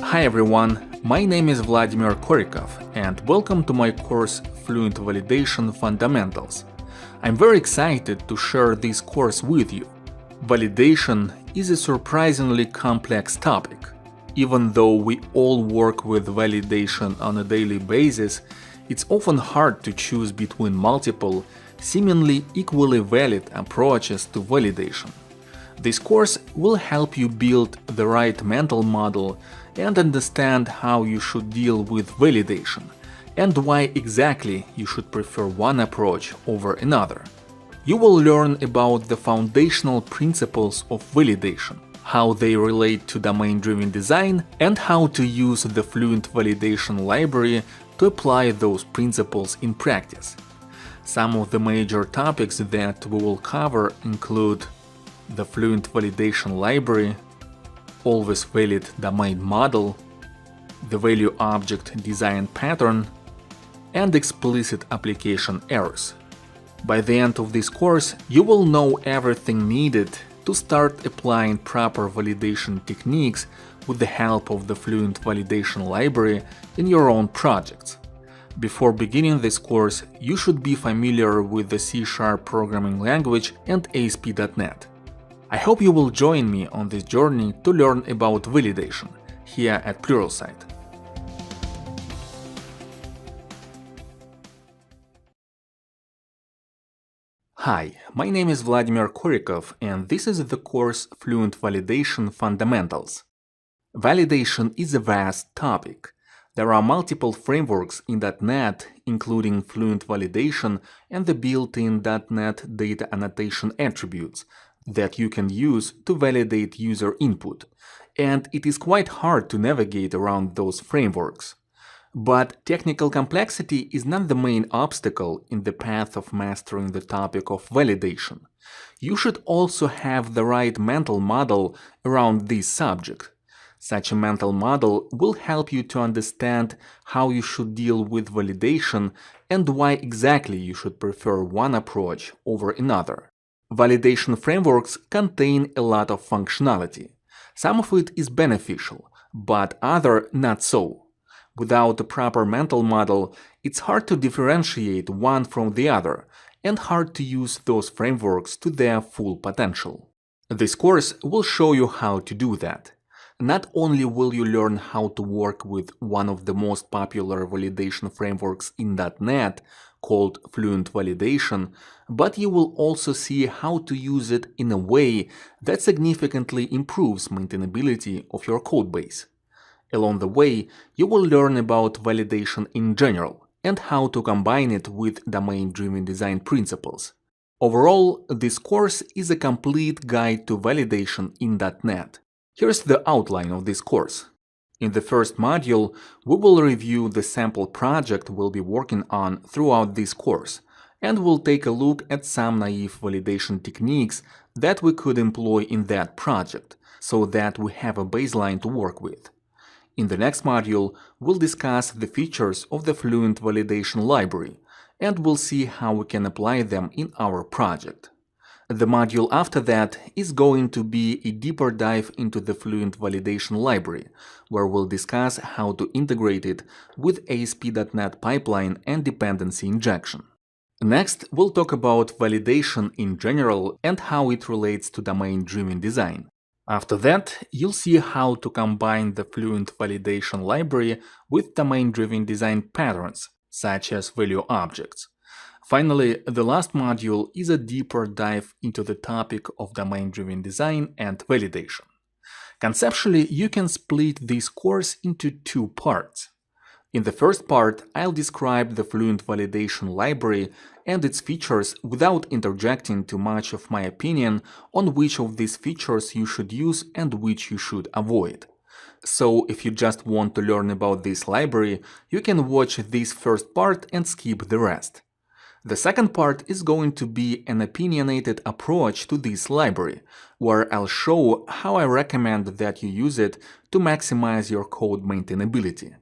Hi everyone, my name is Vladimir Korikov and welcome to my course Fluent Validation Fundamentals. I'm very excited to share this course with you. Validation is a surprisingly complex topic. Even though we all work with validation on a daily basis, it's often hard to choose between multiple, seemingly equally valid approaches to validation. This course will help you build the right mental model and understand how you should deal with validation, and why exactly you should prefer one approach over another. You will learn about the foundational principles of validation, how they relate to domain-driven design, and how to use the Fluent Validation Library to apply those principles in practice. Some of the major topics that we will cover include the Fluent Validation Library, Always Valid Domain Model, the Value Object Design Pattern, and explicit application errors. By the end of this course, you will know everything needed to start applying proper validation techniques with the help of the Fluent Validation Library in your own projects. Before beginning this course, you should be familiar with the C# programming language and ASP.NET. I hope you will join me on this journey to learn about validation here at Pluralsight. Hi, my name is Vladimir Korikov and this is the course Fluent Validation Fundamentals. Validation is a vast topic. There are multiple frameworks in .NET, including Fluent Validation and the built-in .NET data annotation attributes that you can use to validate user input, and it is quite hard to navigate around those frameworks. But technical complexity is not the main obstacle in the path of mastering the topic of validation. You should also have the right mental model around this subject. Such a mental model will help you to understand how you should deal with validation and why exactly you should prefer one approach over another. Validation frameworks contain a lot of functionality. Some of it is beneficial, but other not so. Without a proper mental model, it's hard to differentiate one from the other, and hard to use those frameworks to their full potential. This course will show you how to do that. Not only will you learn how to work with one of the most popular validation frameworks in .NET, called Fluent Validation, but you will also see how to use it in a way that significantly improves maintainability of your codebase. Along the way, you will learn about validation in general and how to combine it with domain-driven design principles. Overall, this course is a complete guide to validation in .NET. Here's the outline of this course. In the first module, we will review the sample project we'll be working on throughout this course, and we'll take a look at some naive validation techniques that we could employ in that project, so that we have a baseline to work with. In the next module, we'll discuss the features of the Fluent Validation Library, and we'll see how we can apply them in our project. The module after that is going to be a deeper dive into the Fluent Validation Library, where we'll discuss how to integrate it with ASP.NET Pipeline and dependency injection. Next, we'll talk about validation in general and how it relates to domain-driven design. After that, you'll see how to combine the Fluent Validation Library with domain-driven design patterns, such as value objects. Finally, the last module is a deeper dive into the topic of domain-driven design and validation. Conceptually, you can split this course into two parts. In the first part, I'll describe the Fluent Validation Library and its features without interjecting too much of my opinion on which of these features you should use and which you should avoid. So if you just want to learn about this library, you can watch this first part and skip the rest. The second part is going to be an opinionated approach to this library, where I'll show how I recommend that you use it to maximize your code maintainability.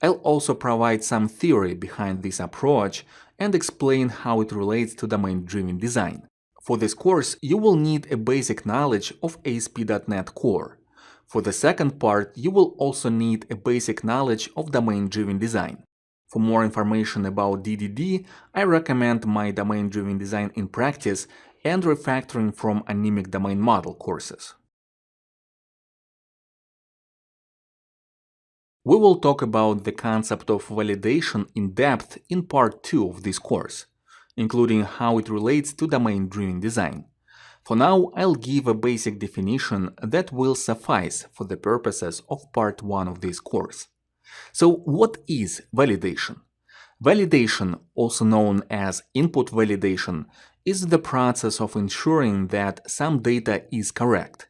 I'll also provide some theory behind this approach and explain how it relates to domain-driven design. For this course, you will need a basic knowledge of ASP.NET Core. For the second part, you will also need a basic knowledge of domain-driven design. For more information about DDD, I recommend my Domain-Driven Design in Practice and Refactoring from Anemic Domain Model courses. We will talk about the concept of validation in depth in part 2 of this course, including how it relates to domain-driven design. For now, I'll give a basic definition that will suffice for the purposes of part 1 of this course. So, what is validation? Validation, also known as input validation, is the process of ensuring that some data is correct.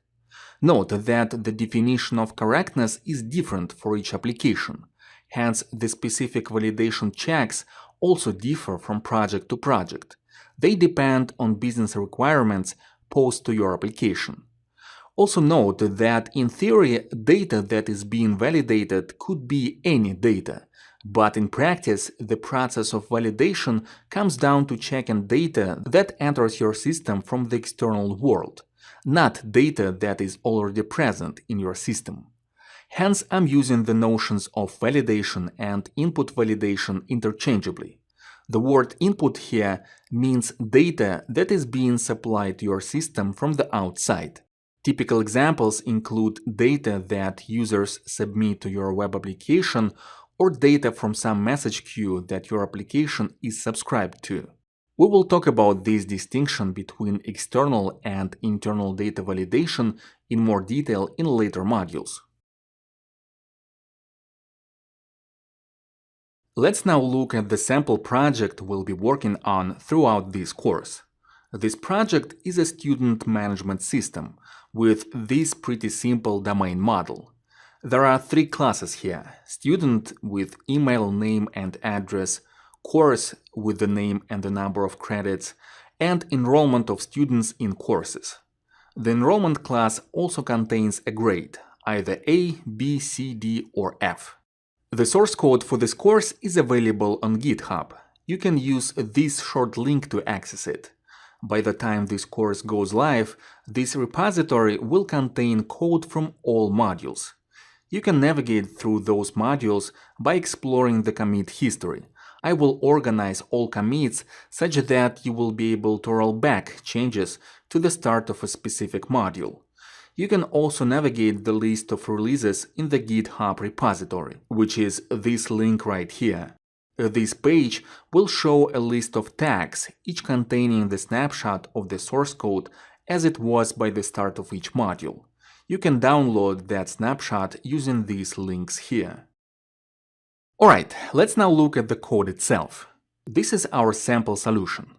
Note that the definition of correctness is different for each application, hence the specific validation checks also differ from project to project. They depend on business requirements posed to your application. Also note that in theory, data that is being validated could be any data, but in practice, the process of validation comes down to checking data that enters your system from the external world, not data that is already present in your system. Hence, I'm using the notions of validation and input validation interchangeably. The word input here means data that is being supplied to your system from the outside. Typical examples include data that users submit to your web application or data from some message queue that your application is subscribed to. We will talk about this distinction between external and internal data validation in more detail in later modules. Let's now look at the sample project we'll be working on throughout this course. This project is a student management system with this pretty simple domain model. There are 3 classes here: student with email, name and address, course with the name and the number of credits, and enrollment of students in courses. The enrollment class also contains a grade, either A, B, C, D, or F. The source code for this course is available on GitHub. You can use this short link to access it. By the time this course goes live, this repository will contain code from all modules. You can navigate through those modules by exploring the commit history. I will organize all commits such that you will be able to roll back changes to the start of a specific module. You can also navigate the list of releases in the GitHub repository, which is this link right here. This page will show a list of tags, each containing the snapshot of the source code as it was by the start of each module. You can download that snapshot using these links here. Alright, let's now look at the code itself. This is our sample solution.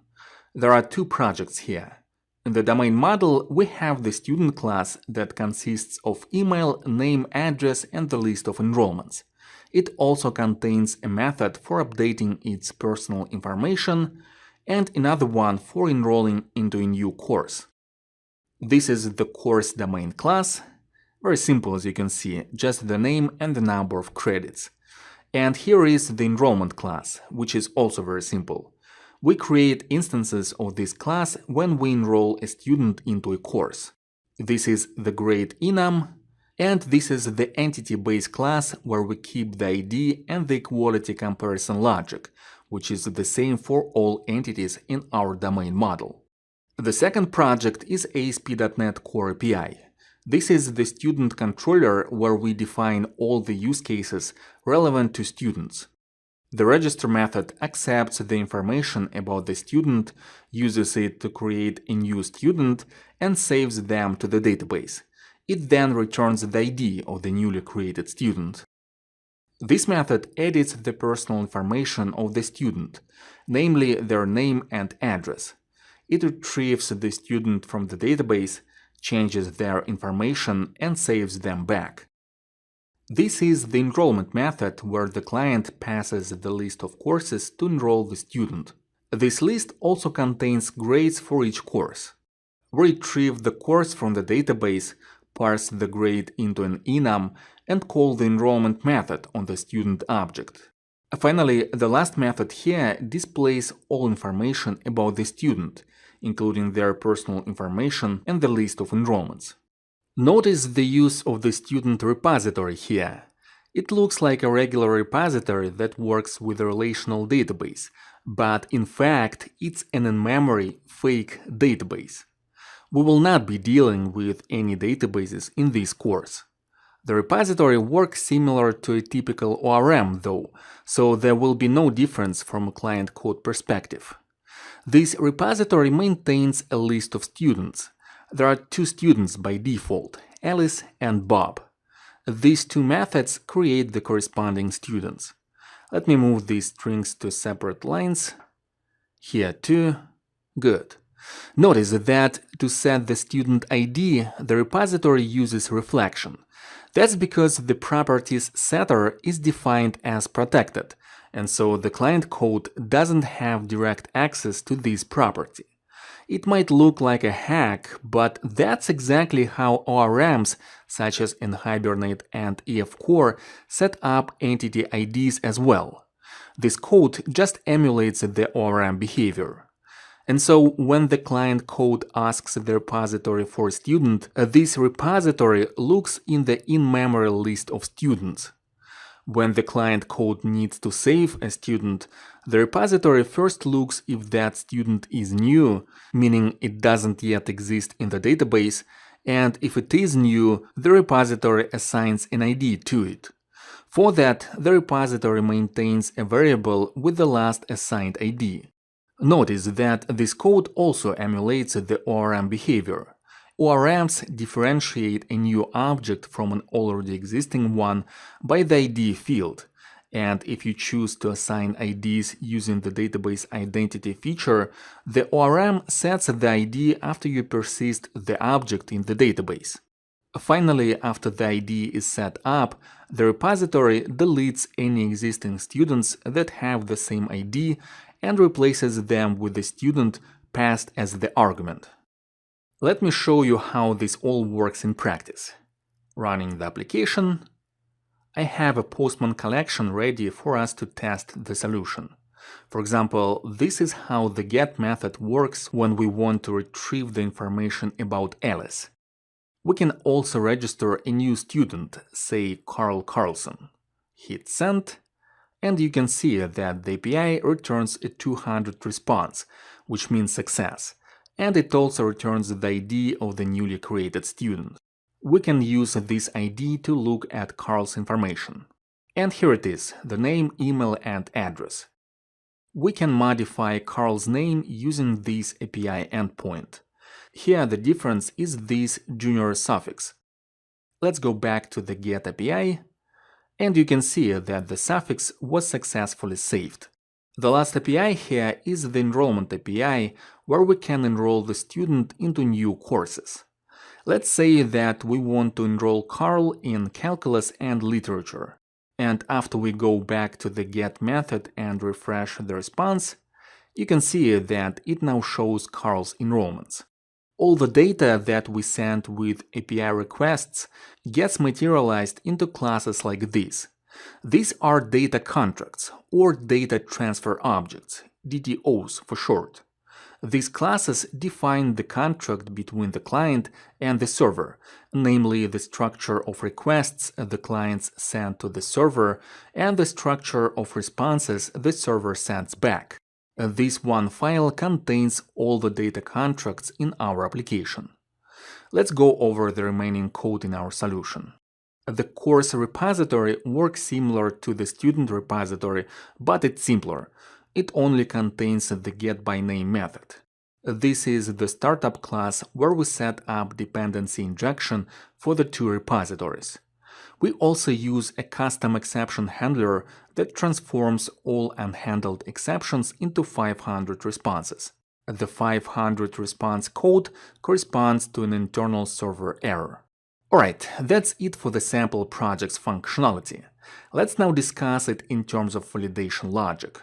There are 2 projects here. In the domain model, we have the student class that consists of email, name, address, and the list of enrollments. It also contains a method for updating its personal information and another one for enrolling into a new course. This is the course domain class. Very simple, as you can see, just the name and the number of credits. And here is the enrollment class, which is also very simple. We create instances of this class when we enroll a student into a course. This is the grade enum, and this is the entity-based class where we keep the ID and the equality comparison logic, which is the same for all entities in our domain model. The second project is ASP.NET Core API. This is the student controller where we define all the use cases relevant to students. The register method accepts the information about the student, uses it to create a new student, and saves them to the database. It then returns the ID of the newly created student. This method edits the personal information of the student, namely their name and address. It retrieves the student from the database, changes their information, and saves them back. This is the enrollment method where the client passes the list of courses to enroll the student. This list also contains grades for each course. We retrieve the course from the database, parse the grade into an enum, and call the enrollment method on the student object. Finally, the last method here displays all information about the student, including their personal information and the list of enrollments. Notice the use of the student repository here. It looks like a regular repository that works with a relational database, but in fact it's an in-memory fake database. We will not be dealing with any databases in this course. The repository works similar to a typical ORM though, so there will be no difference from a client code perspective. This repository maintains a list of students. There are 2 students by default, Alice and Bob. These 2 methods create the corresponding students. Let me move these strings to separate lines. Here too. Good. Notice that to set the student ID, the repository uses reflection. That's because the properties setter is defined as protected, and so the client code doesn't have direct access to this property. It might look like a hack, but that's exactly how ORMs such as nHibernate and EF Core set up entity IDs as well. This code just emulates the ORM behavior. And so when the client code asks the repository for a student, this repository looks in the in-memory list of students. When the client code needs to save a student, the repository first looks if that student is new, meaning it doesn't yet exist in the database, and if it is new, the repository assigns an ID to it. For that, the repository maintains a variable with the last assigned ID. Notice that this code also emulates the ORM behavior. ORMs differentiate a new object from an already existing one by the ID field, and if you choose to assign IDs using the database identity feature, the ORM sets the ID after you persist the object in the database. Finally, after the ID is set up, the repository deletes any existing students that have the same ID and replaces them with the student passed as the argument. Let me show you how this all works in practice. Running the application, I have a Postman collection ready for us to test the solution. For example, this is how the get method works when we want to retrieve the information about Alice. We can also register a new student, say Carl Carlson. Hit send, and you can see that the API returns a 200 response, which means success, and it also returns the ID of the newly created student. We can use this ID to look at Carl's information. And here it is, the name, email and address. We can modify Carl's name using this API endpoint. Here the difference is this junior suffix. Let's go back to the get API, and you can see that the suffix was successfully saved. The last API here is the enrollment API, where we can enroll the student into new courses. Let's say that we want to enroll Carl in calculus and literature. And after we go back to the get method and refresh the response, you can see that it now shows Carl's enrollments. All the data that we sent with API requests gets materialized into classes like this. These are data contracts, or data transfer objects, DTOs for short. These classes define the contract between the client and the server, namely the structure of requests the clients send to the server and the structure of responses the server sends back. This one file contains all the data contracts in our application. Let's go over the remaining code in our solution. The course repository works similar to the student repository, but it's simpler. It only contains the getByName method. This is the startup class where we set up dependency injection for the 2 repositories. We also use a custom exception handler that transforms all unhandled exceptions into 500 responses. The 500 response code corresponds to an internal server error. Alright, that's it for the sample project's functionality. Let's now discuss it in terms of validation logic.